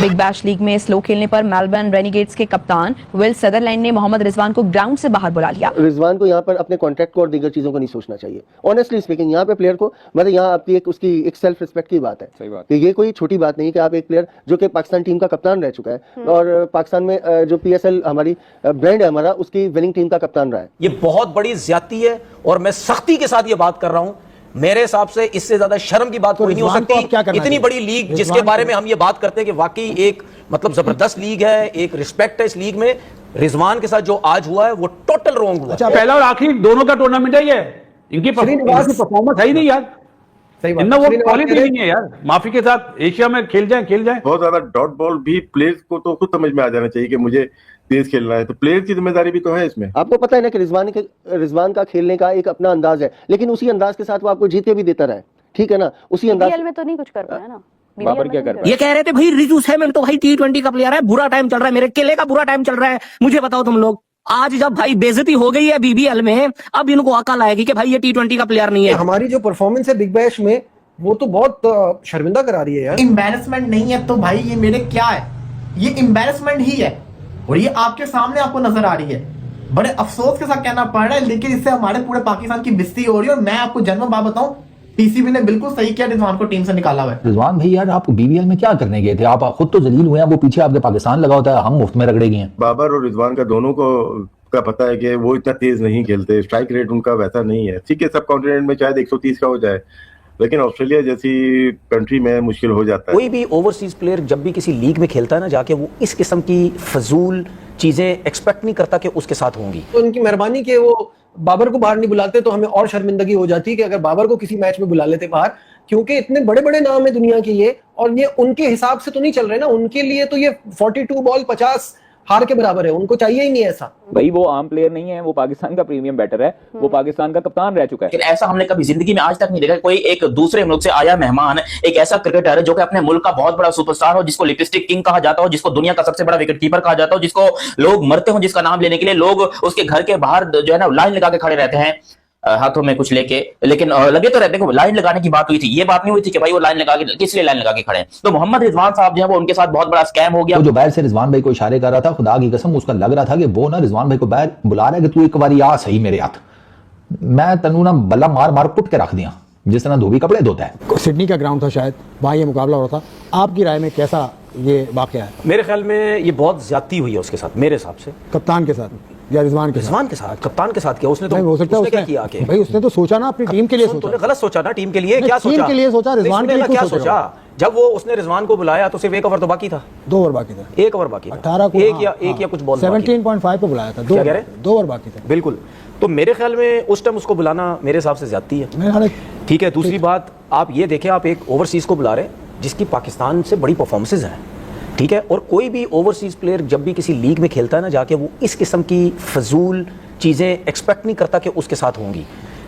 Big bash league में slow खेलने पर मेलबर्न रेनिगेट्स के कप्तान विल सदरलैंड ने मोहम्मद रिजवान को ग्राउंड से बाहर बुला लिया। रिजवान को यहाँ पर अपने कॉन्ट्रैक्ट को और दीगर चीजों को नहीं सोचना चाहिए। ऑनेस्टली स्पीकिंग, यहाँ पे प्लेयर को मतलब यहाँ आपकी उसकी एक सेल्फ रिस्पेक्ट की बात है। सही बात कि ये कोई छोटी बात नहीं है कि आप एक प्लेयर जो कि पाकिस्तान टीम का कप्तान रह चुका है और पाकिस्तान में जो PSL हमारी ब्रांड है हमारा, उसकी विनिंग टीम का कप्तान रहा है। ये बहुत बड़ी ज्यादती है और मैं सख्ती के साथ ये बात कर रहा हूं। मेरे हिसाब से इससे ज्यादा शर्म की बात कोई नहीं हो सकती। इतनी बड़ी लीग जिसके बारे में हम ये बात करते हैं कि वाकई एक मतलब जबरदस्त लीग है, एक रिस्पेक्ट है इस लीग में, रिजवान के साथ जो आज हुआ है वो टोटल रॉन्ग हुआ। अच्छा, पहला और आखिरी दोनों का टूर्नामेंट है ये, इनकी परफॉर्मेंस है ही नहीं यार। इतना वो क्वालिटी नहीं है यार। माफी के साथ एशिया में खेल जाए। बहुत ज्यादा डॉट बॉल भी प्लेयर्स को तो खुद समझ में आ जाना चाहिए कि मुझे तेज खेलना है, तो प्लेयर की जिम्मेदारी भी तो है इसमें। आपको पता है ना कि रिजवान का खेलने का एक अपना अंदाज है, लेकिन उसी अंदाज के साथ वो आपको जीत के भी देता रहा है। ठीक है ना, उसी अंदाज में तो नहीं कुछ कर पाया ना। बाबर क्या कर पाया? ये कह रहे थे भाई रिजू सेवन तो भाई T20 का प्लेयर है, बुरा टाइम चल रहा है, मेरे केले का बुरा टाइम चल रहा है। मुझे बताओ तुम लोग, आज जब भाई बेइज्जती हो गई है BBL में, अब इनको अकल आएगी कि भाई ये T20 का प्लेयर नहीं है। हमारी जो परफॉर्मेंस है बिग बैश में वो तो बहुत शर्मिंदा करा रही है यार। एम्बैरेसमेंट नहीं है तो भाई ये मेरे क्या है, ये एम्बैरेसमेंट ही है और ये आपके सामने आपको नजर आ रही है। बड़े अफसोस के साथ कहना पड़ रहा है, लेकिन इससे हमारे पूरे पाकिस्तान की बेइज्जती हो रही है। और मैं आपको जन्म बात बताऊं, PCB ने बिल्कुल सही किया रिजवान को टीम से निकाला हुआ है। रिजवान भाई यार, आप BBL में क्या करने गए थे? आप खुद तो जलील हुए हैं, वो पीछे आपके पाकिस्तान लगा होता है, हम मुफ्त में रगड़े गए हैं। बाबर और रिजवान का दोनों को का पता है कि वो इतना तेज नहीं खेलते, स्ट्राइक रेट उनका वैसा नहीं है। ठीक है, सब कॉन्टिनेंट में शायद 130 का हो जाए, लेकिन ऑस्ट्रेलिया जैसी कंट्री में मुश्किल हो जाता है। कोई भी ओवरसीज प्लेयर जब भी किसी लीग में खेलता है ना, जाके वो इस किस्म की फजूल चीजें एक्सपेक्ट नहीं करता कि उसके साथ होंगी। तो उनकी मेहरबानी के वो बाबर को बाहर नहीं बुलाते तो हमें और शर्मिंदगी हो जाती कि अगर बाबर को किसी मैच में बुला लेते बाहर, क्योंकि इतने बड़े बड़े नाम है दुनिया के ये, और ये उनके हिसाब से तो नहीं चल रहे ना। उनके लिए तो ये 42 बॉल 50 हार के बराबर है, उनको चाहिए ही नहीं ऐसा। भाई वो आम प्लेयर नहीं है, वो पाकिस्तान का प्रीमियम बैटर है, वो पाकिस्तान का कप्तान रह चुका है। लेकिन ऐसा हमने कभी जिंदगी में आज तक नहीं देखा। कोई एक दूसरे मुल्क से आया मेहमान, एक ऐसा क्रिकेटर है जो कि अपने मुल्क का बहुत बड़ा सुपरस्टार हो, जिसको लिपस्टिक किंग कहा जाता हो, जिसको दुनिया का सबसे बड़ा विकेट कीपर कहा जाता हो, जिसको लोग मरते हो जिसका नाम लेने के लिए, लोग उसके घर के बाहर जो है ना लाइन लगा के खड़े रहते हैं हाथों में कुछ लेके, लेकिन लगे तो रहते हैं। लाइन लगाने की बात हुई थी, ये बात नहीं हुई थी कि भाई वो लाइन लगा के किस लिए लाइन लगा के खड़े हैं। तो मोहम्मद रिजवान साहब जो है वो उनके साथ बहुत बड़ा स्कैम हो गया। तो जो बाहर से रिजवान भाई को इशारे कर रहा था, खुदा की कसम उसका लग रहा था कि वो ना रिजवान भाई को बाहर बुला रहा है कि तू एक बार आ सही मेरे हाथ, मैं तनु ना बल्ला मार मार कुट के रख दिया, जिस तरह धोबी कपड़े धोता है। सिडनी का ग्राउंड था शायद, वहां ये मुकाबला हो रहा था। आपकी राय में कैसा ये वाकया है? मेरे ख्याल में ये बहुत ज्यादती हुई है उसके साथ, मेरे हिसाब से। कप्तान के साथ या रिजवान के साथ? कप्तान के साथ क्या उसने तो हो सकता है क्या किया भाई, उसने तो सोचा ना अपनी टीम के लिए, सोचा। गलत सोचा ना टीम के लिए, क्या सोचा? टीम के लिए सोचा, रिजवान के लिए क्या सोचा? जब वो उसने रिजवान को बुलाया तो सिर्फ 1 ओवर तो बाकी था, 2 ओवर बाकी था, 1 ओवर बाकी था, 18 को एक या कुछ बॉल 17.5 पे बुलाया था, 2 ओवर बाकी था। बिल्कुल। तो मेरे ख्याल में उस टाइम उसको बुलाना मेरे हिसाब से ज्यादती है। ठीक है, दूसरी बात आप ये देखें, आप एक ओवरसीज को बुला रहे हैं जिसकी पाकिस्तान से बड़ी परफॉर्मेंसेज हैं, ठीक है, और कोई भी ओवरसीज प्लेयर जब भी किसी लीग में खेलता है ना, जाके वो इस किस्म की फजूल चीजें एक्सपेक्ट नहीं करता कि उसके साथ होंगी।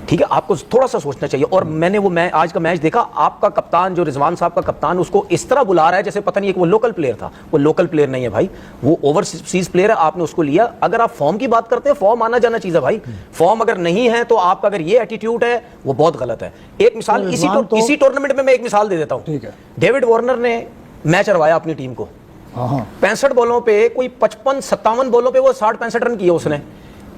ठीक है, आपको थोड़ा सा सोचना चाहिए। और मैंने वो आज का मैच देखा, आपका कप्तान जो रिजवान साहब का कप्तान, उसको इस तरह बुला रहा है जैसे पता नहीं है कि वो लोकल प्लेयर था। वो लोकल प्लेयर नहीं है भाई, वो ओवरसीज प्लेयर है, आपने उसको लिया। अगर आप फॉर्म की बात करते हैं, फॉर्म आना जाना चीज है भाई। फॉर्म अगर नहीं है तो आपका अगर ये एटीट्यूड है वो बहुत गलत है। एक मिसाल इसी टूर्नामेंट में मैं एक मिसाल दे देता हूं। डेविड वार्नर ने मैच हरवाया अपनी टीम को, 65 बॉलों पे, कोई 55-57 बॉलों पे वो 60-65 रन किए उसने।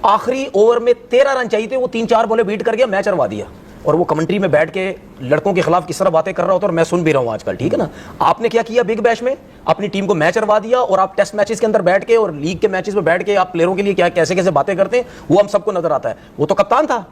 आखिरी ओवर में 13 रन चाहिए थे, वो 3-4 बॉलें बीट करके मैच हरवा दिया। और वो कमेंट्री में बैठ के लड़कों के खिलाफ किस तरह बातें कर रहा होता है, और मैं सुन भी रहा हूं आजकल। ठीक है ना, आपने क्या किया बिग बैश में, अपनी टीम को मैच हरवा दिया, और आप टेस्ट मैचेस के अंदर बैठ के और लीग के मैचेस में बैठ के आप प्लेयरों के लिए क्या कैसे कैसे बातें करते हैं, वो हम सबको नजर आता है। वो तो कप्तान था,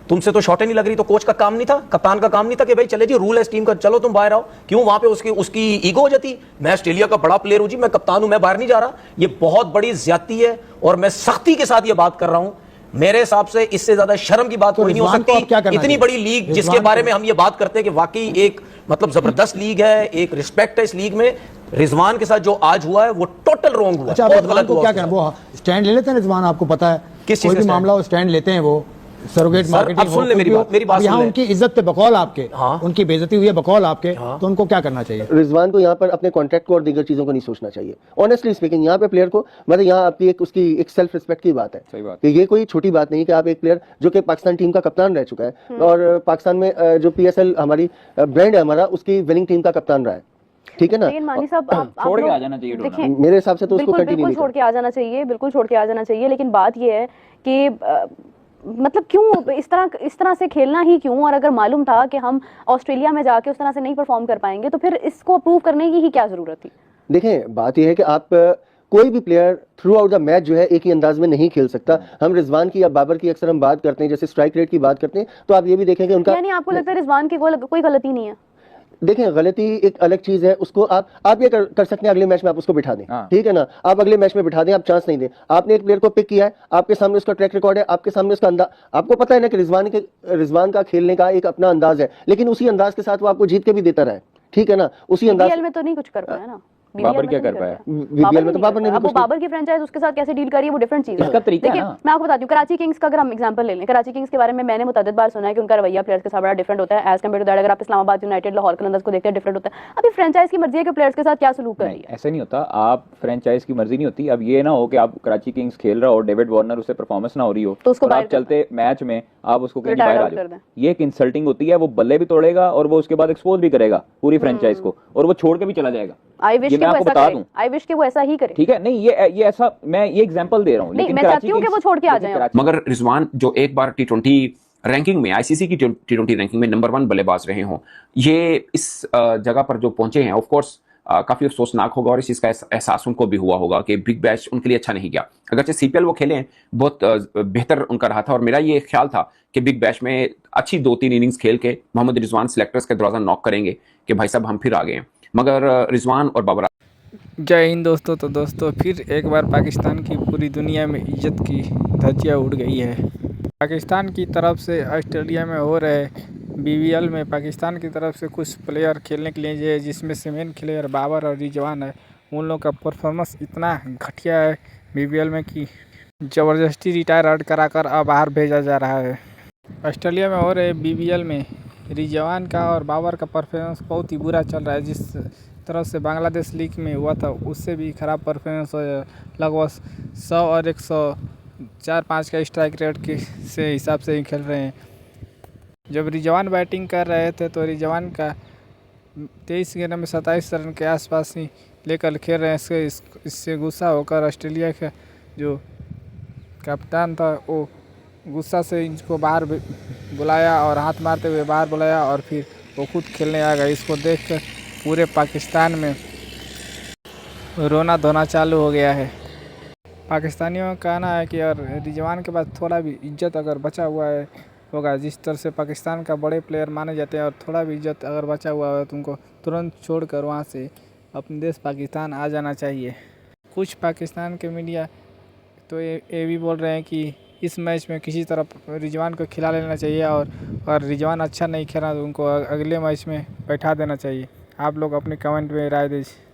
तुमसे तो शॉटें नहीं लग रही, तो कोच का काम नहीं था, कप्तान का काम नहीं था कि भाई चले जी रूल है इस टीम का, चलो तुम बाहर आओ। क्यों वहां पे उसकी ईगो हो जाती, मैं ऑस्ट्रेलिया का बड़ा प्लेयर हूं जी, मैं कप्तान हूं, मैं बाहर नहीं जा रहा। ये बहुत बड़ी ज्यादती है और मैं सख्ती के साथ ये बात कर रहा हूं। मेरे हिसाब से इससे ज्यादा शर्म की बात कोई नहीं हो सकती। इतनी बड़ी लीग जिसके बारे में हम ये बात करते हैं कि वाकई एक मतलब जबरदस्त लीग है, एक रिस्पेक्ट है इस लीग में, रिजवान के साथ जो आज हुआ है वो टोटल रॉन्ग हुआ। अच्छा, बहुत गलत हुआ। क्या कहना, वो स्टैंड ले लेते हैं रिजवान, आपको पता है किस कोई भी मामला हो स्टैंड लेते हैं वो, सरोगेट मार्केटिंग। अब सुन ले मेरी बात यहाँ उनकी इज्जत पे बकौल आपके, उनकी बेइज्जती हुई है बकौल आपके, तो उनको क्या करना चाहिए? रिजवान को यहाँ पर अपने कॉन्ट्रैक्ट को और दीगर चीजों को नहीं सोचना चाहिए। ऑनेस्टली स्पीकिंग, यहाँ पे प्लेयर को मतलब यहाँ आपकी उसकी एक सेल्फ रिस्पेक्ट की बात है। सही बात। कि ये कोई छोटी बात नहीं है कि आप एक प्लेयर जो कि पाकिस्तान टीम का कप्तान रह चुका है और पाकिस्तान में जो PSL हमारी ब्रांड है हमारा, उसकी विनिंग टीम का कप्तान रहा है। ठीक है ना। लेकिन मानी साहब आप छोड़ के लोग आ जाना चाहिए देखिए, टूर्नामेंट। मेरे हिसाब से तो उसको बिल्कुल कंटिन्यू बिल्कुल छोड़ के आ जाना चाहिए, बिल्कुल छोड़ के आ जाना चाहिए। लेकिन बात ये है कि मतलब क्यों इस तरह से खेलना ही क्यों? और अगर मालूम था कि हम ऑस्ट्रेलिया में जाके उस तरह से नहीं परफॉर्म कर पाएंगे तो फिर इसको अप्रूव करने की ही क्या जरूरत थी? देखें, बात यह है कि आप कोई भी player through out the match जो है एक ही अंदाज में नहीं खेल सकता। हम रिजवान की या बाबर की अक्सर हम बात करते हैं, जैसे स्ट्राइक रेट की बात करते हैं, तो आप ये भी देखेंगे उनका, यानी आपको लगता है रिजवान की कोई गलती नहीं है? देखें, गलती एक अलग चीज है, उसको आप ये कर सकते हैं, अगले मैच में आप उसको बिठा दें, ठीक है ना। आप अगले मैच में बिठा दें, आप चांस नहीं दें। आपने एक प्लेयर को पिक किया है, आपके सामने उसका ट्रैक रिकॉर्ड है, आपके सामने उसका अंदाज, आपको पता है ना कि रिजवान का खेलने का एक अपना अंदाज है, लेकिन उसी अंदाज के साथ वो आपको जीत के भी देता रहा है, ठीक है ना। उसी अंदाज में तो नहीं कुछ कर पाया ना। बाबर क्या कर पाया? बीबीएल में तो बाबर ने भी कुछ बाबर की फ्रेंचाइज उसके साथ कैसे डील करी है वो डिफरेंट चीज है। इसका तरीका देखिए, है ना। मैं आपको बताती हूँ, कराची किंग्स का अगर हम एग्जांपल ले लें, कराची किंग्स के बारे में मैंने मुतअद्दिद बार सुना है कि उनका रवैया प्लेयर्स के साथ बड़ा डिफरेंट होता है एज कम्पेयर टू दैट अगर आप इस्लामाबाद यूनाइटेड, लाहौर कलंदर्स को देखते हैं, डिफरेंट होता है। अभी फ्रेंचाइज की मर्जी है कि प्लेयर्स के साथ क्या सलूक कर रही है। ऐसा नहीं होता, आप फ्रेंचाइज की मर्जी नहीं होती। अब ये ना हो कि आप कराची किंग्स खेल रहा हो, डेविड वार्नर उससे परफॉर्मेंस ना हो रही हो तो उसको और आप बाहर चलते मैच में आप उसको कहीं Retire बाहर आ out कर जाओ, दें। ये एक इंसल्टिंग होती है। वो बल्ले भी तोड़ेगा और वो उसके बाद एक्सपोज भी करेगा पूरी फ्रेंचाइज को, और वो छोड़ के भी चला जाएगा। आई विश ये कि मैं वो आपको ऐसा बता करे, दूं। आई विश कि वो ऐसा ही करे। ठीक है, नहीं ये ऐसा, मैं ये एग्जांपल दे रहा हूँ। नहीं, मैं चाहती हूँ कि वो छोड़ के आ जाए। मगर रिजवान जो एक बार टी20 रैंकिंग में, आईसीसी की टी20 रैंकिंग में नंबर 1 बल्लेबाज रहे हों, ये इस जगह पर जो पहुंचे हैं, ऑफ कोर्स काफी अफसोसनाक होगा और इस चीज का एहसास उनको भी हुआ होगा कि बिग बैश उनके लिए अच्छा नहीं गया। अगरचे सीपीएल वो खेले बहुत बेहतर उनका रहा था, और मेरा ये ख्याल था कि बिग बैश में अच्छी 2-3 इनिंग्स खेल के मोहम्मद रिजवान सिलेक्टर्स के दरवाजा नॉक करेंगे कि भाई साहब हम फिर आ गए हैं। मगर रिजवान और बाबर। जय हिंद दोस्तों। तो दोस्तों, फिर एक बार पाकिस्तान की पूरी दुनिया में इज्जत की धज्जियां उड़ गई है। पाकिस्तान की तरफ से ऑस्ट्रेलिया में हो रहे बीबीएल में पाकिस्तान की तरफ से कुछ प्लेयर खेलने के लिए जिसमें से मेन प्लेयर बाबर और रिजवान है, उन लोगों का परफॉर्मेंस इतना घटिया है बीबीएल में कि ज़बरदस्ती रिटायर आउट कराकर अब बाहर भेजा जा रहा है। ऑस्ट्रेलिया में हो रहे बीबीएल में रिजवान का और बाबर का परफॉर्मेंस बहुत ही बुरा चल रहा है। जिस तरह से बांग्लादेश लीग में हुआ था उससे भी ख़राब परफॉर्मेंस हो, लगभग 100 और 104-5 का स्ट्राइक रेट के से हिसाब से ही खेल रहे हैं। जब रिजवान बैटिंग कर रहे थे तो रिजवान का 23 गेंद में 27 रन के आसपास ही लेकर खेल रहे हैं। इससे गुस्सा होकर ऑस्ट्रेलिया का जो कप्तान था वो गुस्सा से इनको बाहर बुलाया और हाथ मारते हुए बाहर बुलाया और फिर वो खुद खेलने आ गए। इसको देखकर पूरे पाकिस्तान में रोना धोना चालू हो गया है। पाकिस्तानियों का कहना है कि और रिजवान के पास थोड़ा भी इज्जत अगर बचा हुआ है होगा, जिस तरह से पाकिस्तान का बड़े प्लेयर माने जाते हैं, और थोड़ा भी इज्जत अगर बचा हुआ है तो उनको तुरंत छोड़कर वहाँ से अपने देश पाकिस्तान आ जाना चाहिए। कुछ पाकिस्तान के मीडिया तो ये भी बोल रहे हैं कि इस मैच में किसी तरह रिजवान को खिला लेना चाहिए, और रिजवान अच्छा नहीं खेला तो उनको अगले मैच में बैठा देना चाहिए। आप लोग अपने कमेंट में राय दीजिए।